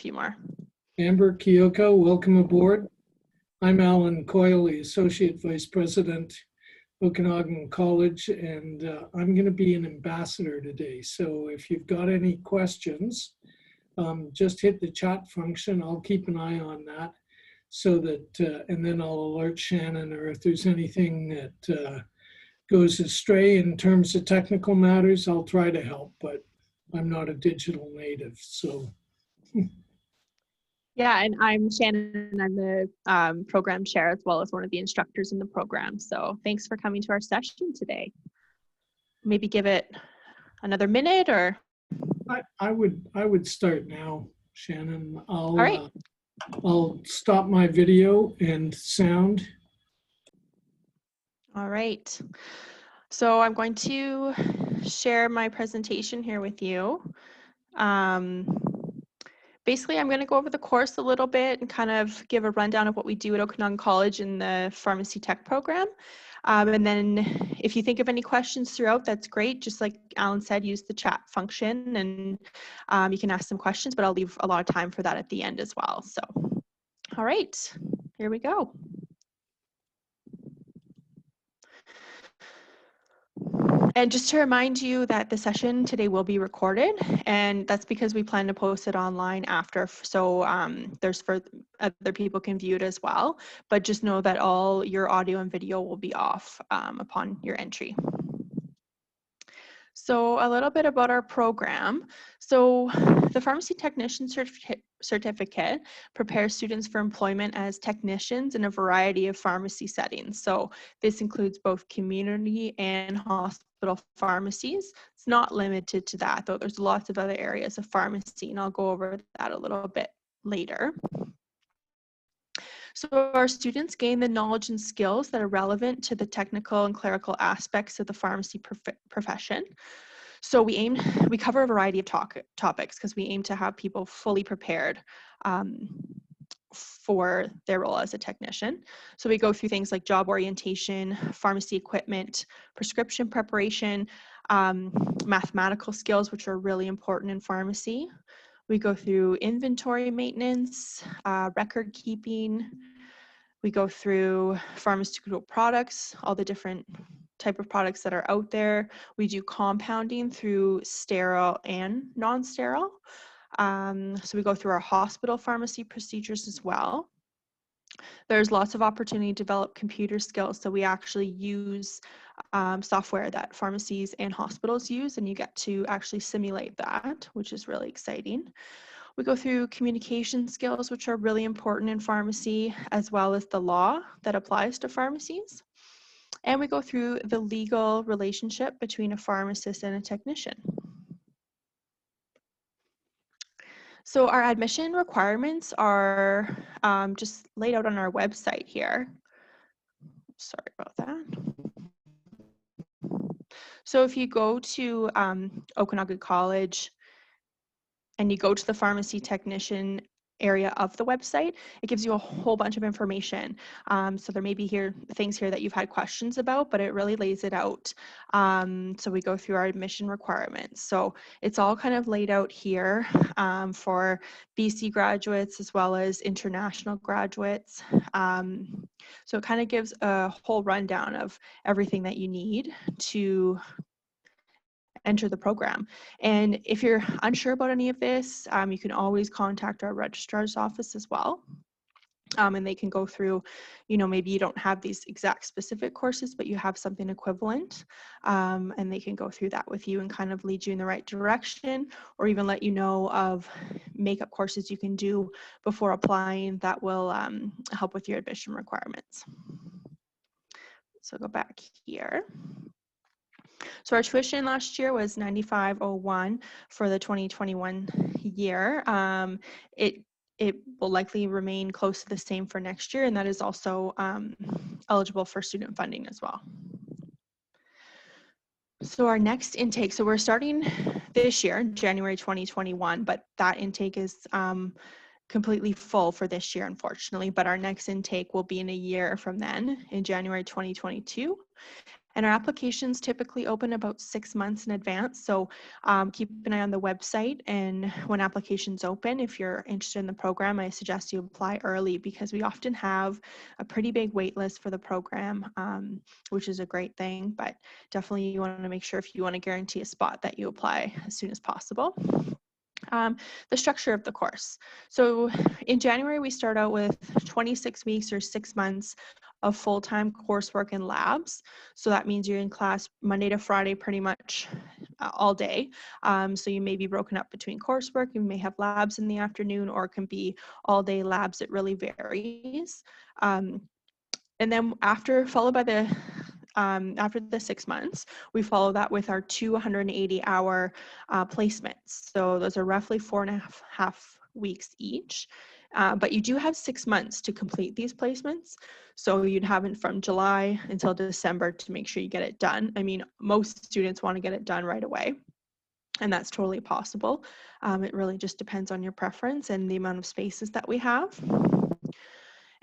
few more. Amber, Kyoko, welcome aboard. I'm Alan Coyle, the Associate Vice President, Okanagan College, and I'm going to be an ambassador today. So if you've got any questions, just hit the chat function. I'll keep an eye on that so that, and then I'll alert Shannon, or if there's anything that goes astray in terms of technical matters, I'll try to help, but I'm not a digital native, so. Yeah, and I'm Shannon. I'm the program chair as well as one of the instructors in the program. So thanks for coming to our session today. Maybe give it another minute, or? I would start now, Shannon. All right. I'll stop my video and sound. All right. So I'm going to share my presentation here with you. Basically, I'm going to go over the course a little bit and kind of give a rundown of what we do at Okanagan College in the Pharmacy Tech program. And then if you think of any questions throughout, that's great. Just like Alan said, use the chat function and you can ask some questions, but I'll leave a lot of time for that at the end as well. So, all right, here we go. And just to remind you that the session today will be recorded, and that's because we plan to post it online after, so there's for other people can view it as well, but just know that all your audio and video will be off upon your entry. So a little bit about our program. So the Pharmacy Technician Certificate prepares students for employment as technicians in a variety of pharmacy settings. So this includes both community and hospital pharmacies. It's not limited to that, though there's lots of other areas of pharmacy, and I'll go over that a little bit later. So our students gain the knowledge and skills that are relevant to the technical and clerical aspects of the pharmacy profession. So we cover a variety of topics because we aim to have people fully prepared for their role as a technician. So we go through things like job orientation, pharmacy equipment, prescription preparation, mathematical skills, which are really important in pharmacy. We go through inventory maintenance, record keeping. We go through pharmaceutical products, all the different type of products that are out there. We do compounding through sterile and non-sterile. So we go through our hospital pharmacy procedures as well. There's lots of opportunity to develop computer skills. So we actually use software that pharmacies and hospitals use, and you get to actually simulate that, which is really exciting. We go through communication skills, which are really important in pharmacy, as well as the law that applies to pharmacies. And we go through the legal relationship between a pharmacist and a technician. So our admission requirements are just laid out on our website here. Sorry about that. So if you go to Okanagan College and you go to the pharmacy technician area of the website, it gives you a whole bunch of information. So there may be things here that you've had questions about, but it really lays it out. So we go through our admission requirements. So it's all kind of laid out here for BC graduates as well as international graduates. So it kind of gives a whole rundown of everything that you need to enter the program. And if you're unsure about any of this, you can always contact our registrar's office as well. And they can go through, maybe you don't have these exact specific courses, but you have something equivalent. And they can go through that with you and kind of lead you in the right direction, or even let you know of makeup courses you can do before applying that will help with your admission requirements. So go back here. So our tuition last year was $95.01 for the 2021 year. It will likely remain close to the same for next year, and that is also eligible for student funding as well. So our next intake, so we're starting this year, January 2021, but that intake is completely full for this year, unfortunately, but our next intake will be in a year from then, in January 2022. And our applications typically open about 6 months in advance. So keep an eye on the website. And when applications open, if you're interested in the program, I suggest you apply early because we often have a pretty big wait list for the program, which is a great thing. But definitely you want to make sure if you want to guarantee a spot that you apply as soon as possible. The structure of the course. So in January, we start out with 26 weeks or 6 months of full-time coursework and labs. So that means you're in class Monday to Friday pretty much all day. So you may be broken up between coursework, you may have labs in the afternoon, or it can be all day labs. It really varies. And then followed by after the 6 months, we follow that with our 280-hour placements. So those are roughly 4.5 weeks each. But you do have 6 months to complete these placements. So you'd have it from July until December to make sure you get it done. I mean, most students want to get it done right away, and that's totally possible. It really just depends on your preference and the amount of spaces that we have.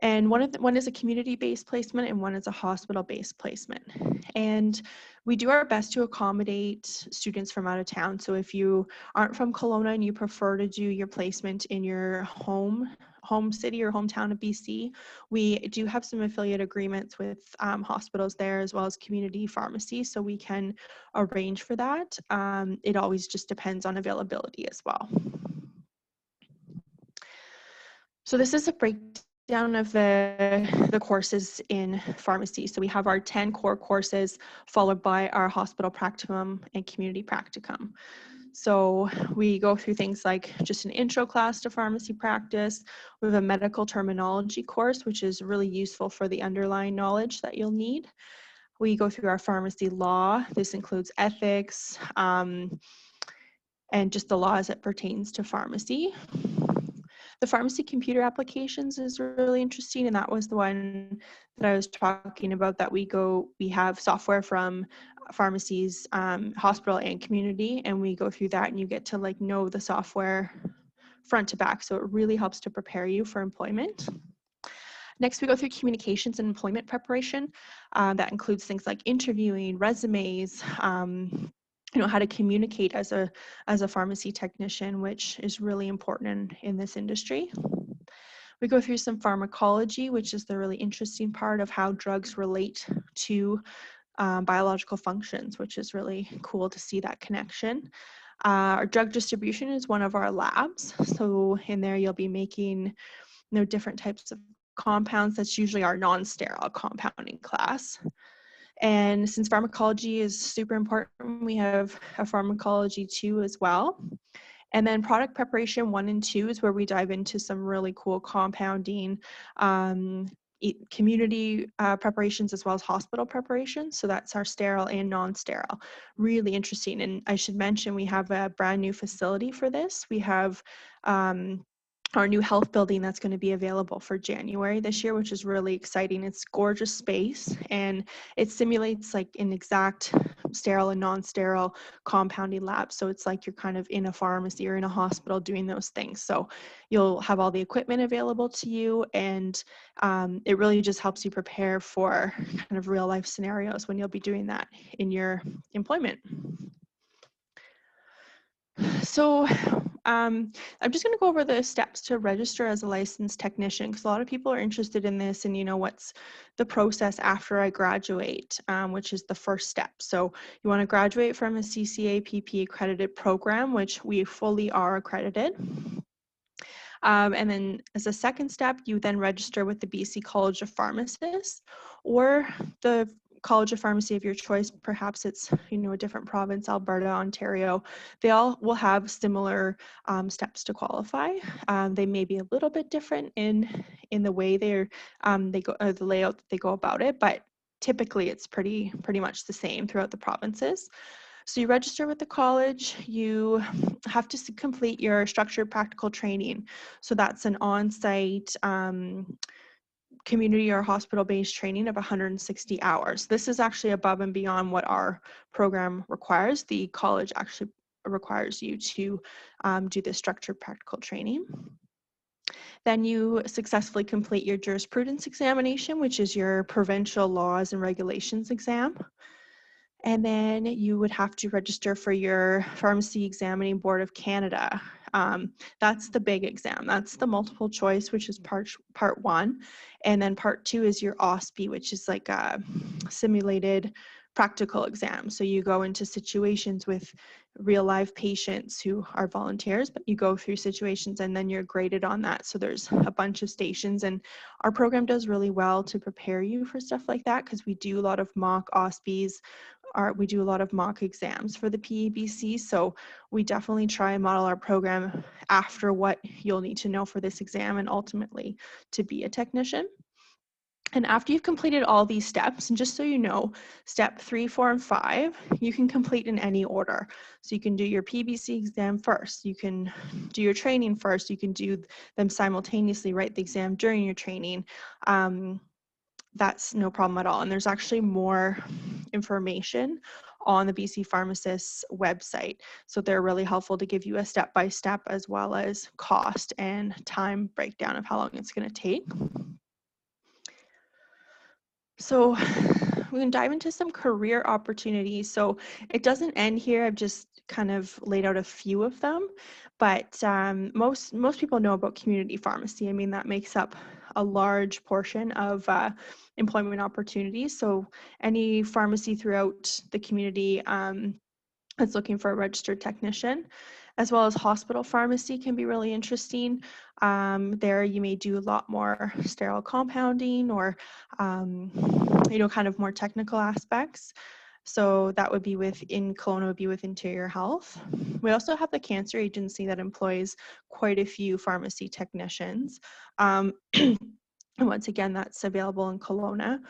And one is a community-based placement and one is a hospital-based placement. And we do our best to accommodate students from out of town. So if you aren't from Kelowna and you prefer to do your placement in your home city or hometown of BC, we do have some affiliate agreements with hospitals there as well as community pharmacies, so we can arrange for that. It always just depends on availability as well. So this is a breakdown of the courses in pharmacy. So we have our 10 core courses followed by our hospital practicum and community practicum. So we go through things like just an intro class to pharmacy practice. We have a medical terminology course, which is really useful for the underlying knowledge that you'll need. We go through our pharmacy law. This includes ethics and just the law as it pertains to pharmacy. The pharmacy computer applications is really interesting, and that was the one that I was talking about, that we have software from pharmacies, hospital and community, and we go through that and you get to know the software front to back. So it really helps to prepare you for employment. Next, we go through communications and employment preparation. That includes things like interviewing, resumes, how to communicate as a pharmacy technician, which is really important in this industry. We go through some pharmacology, which is the really interesting part of how drugs relate to biological functions, which is really cool to see that connection. Our drug distribution is one of our labs. So in there, you'll be making different types of compounds. That's usually our non-sterile compounding class. And since pharmacology is super important, we have a pharmacology 2 as well. And then product preparation 1 and 2 is where we dive into some really cool compounding, community preparations as well as hospital preparations. So that's our sterile and non-sterile. Really interesting. And I should mention we have a brand new facility for this. We have our new health building that's going to be available for January this year, which is really exciting. It's gorgeous space and it simulates like an exact sterile and non-sterile compounding lab. So it's like you're kind of in a pharmacy or in a hospital doing those things. So you'll have all the equipment available to you, and it really just helps you prepare for kind of real life scenarios when you'll be doing that in your employment. So I'm just going to go over the steps to register as a licensed technician, because a lot of people are interested in this and what's the process after I graduate, which is the first step. So you want to graduate from a CCAPP accredited program, which we fully are accredited. And then as a second step, you then register with the BC College of Pharmacists or the College of Pharmacy of your choice. Perhaps it's a different province, Alberta, Ontario. They all will have similar steps to qualify. They may be a little bit different in the way they go, or the layout that they go about it, but typically it's pretty much the same throughout the provinces. So you register with the college, you have to complete your structured practical training. So that's an on-site community or hospital-based training of 160 hours. This is actually above and beyond what our program requires. The college actually requires you to do this structured practical training. Then you successfully complete your jurisprudence examination, which is your provincial laws and regulations exam. And then you would have to register for your Pharmacy Examining Board of Canada. That's the big exam. That's the multiple choice, which is part one. And then part two is your OSPE, which is like a simulated practical exam. So you go into situations with real live patients who are volunteers, but you go through situations and then you're graded on that. So there's a bunch of stations, and our program does really well to prepare you for stuff like that, because we do a lot of mock OSPEs. We do a lot of mock exams for the PEBC, so we definitely try and model our program after what you'll need to know for this exam and ultimately to be a technician. And after you've completed all these steps, and just so you know, step 3, 4, and 5, you can complete in any order. So you can do your PBC exam first, you can do your training first, you can do them simultaneously, write the exam during your training. That's no problem at all. And there's actually more information on the BC Pharmacist's website. So they're really helpful to give you a step-by-step as well as cost and time breakdown of how long it's going to take. So we can dive into some career opportunities. So it doesn't end here. I've just kind of laid out a few of them, but most people know about community pharmacy. I mean, that makes up a large portion of employment opportunities. So any pharmacy throughout the community that's looking for a registered technician, as well as hospital pharmacy can be really interesting. There you may do a lot more sterile compounding or, kind of more technical aspects. So that would be in Kelowna would be with Interior Health. We also have the Cancer Agency that employs quite a few pharmacy technicians. And once again, that's available in Kelowna.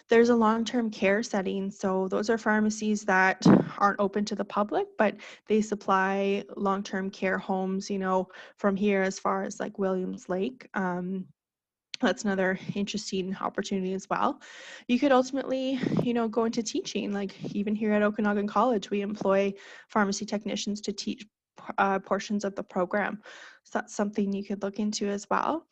There's a long-term care setting. So those are pharmacies that aren't open to the public, but they supply long-term care homes, from here as far as like Williams Lake. That's another interesting opportunity as well. You could ultimately, go into teaching. Like even here at Okanagan College, we employ pharmacy technicians to teach portions of the program. So that's something you could look into as well.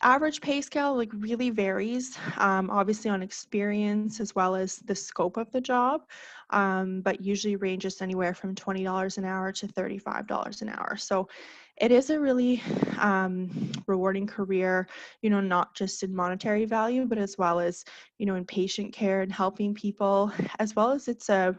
Average pay scale really varies, obviously on experience as well as the scope of the job, but usually ranges anywhere from $20 an hour to $35 an hour. So it is a really rewarding career, not just in monetary value, but as well as, in patient care and helping people, as well as it's a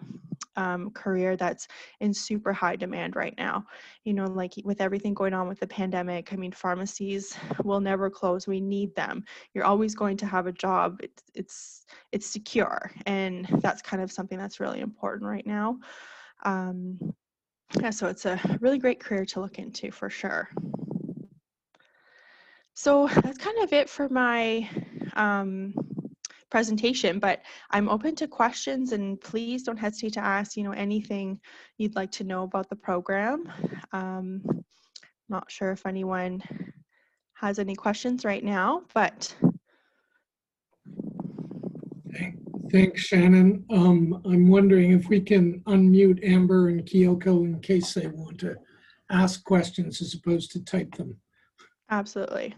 career that's in super high demand right now. Like with everything going on with the pandemic, I mean, pharmacies will never close. We need them. You're always going to have a job. It's secure, and that's kind of something that's really important right now. Yeah, so it's a really great career to look into for sure. So that's kind of it for my presentation, but I'm open to questions, and please don't hesitate to ask, anything you'd like to know about the program. Not sure if anyone has any questions right now, but. Thanks, Shannon. I'm wondering if we can unmute Amber and Kyoko in case they want to ask questions as opposed to type them. Absolutely.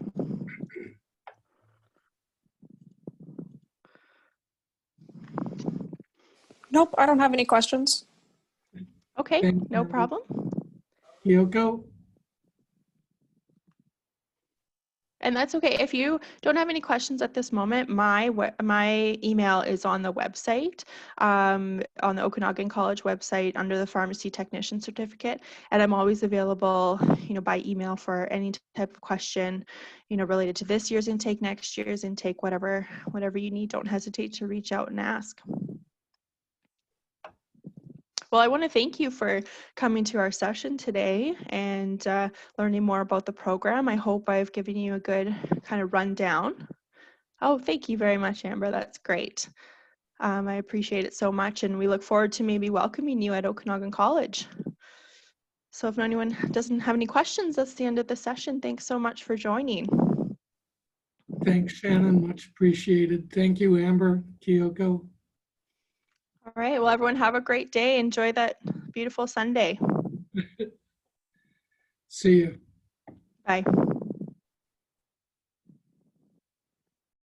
Nope, I don't have any questions. Okay, Thanks, no Amber. problem. Kyoko? And that's okay. If you don't have any questions at this moment, my email is on the website, on the Okanagan College website under the Pharmacy Technician Certificate. And I'm always available, by email for any type of question, related to this year's intake, next year's intake, whatever you need. Don't hesitate to reach out and ask. Well, I want to thank you for coming to our session today and learning more about the program. I hope I've given you a good kind of rundown. Oh, thank you very much, Amber. That's great. I appreciate it so much, and we look forward to maybe welcoming you at Okanagan College. So if anyone doesn't have any questions, that's the end of the session. Thanks so much for joining. Thanks, Shannon. Much appreciated. Thank you, Amber, Kyoko. All right. Well, everyone have a great day. Enjoy that beautiful Sunday. See you. Bye.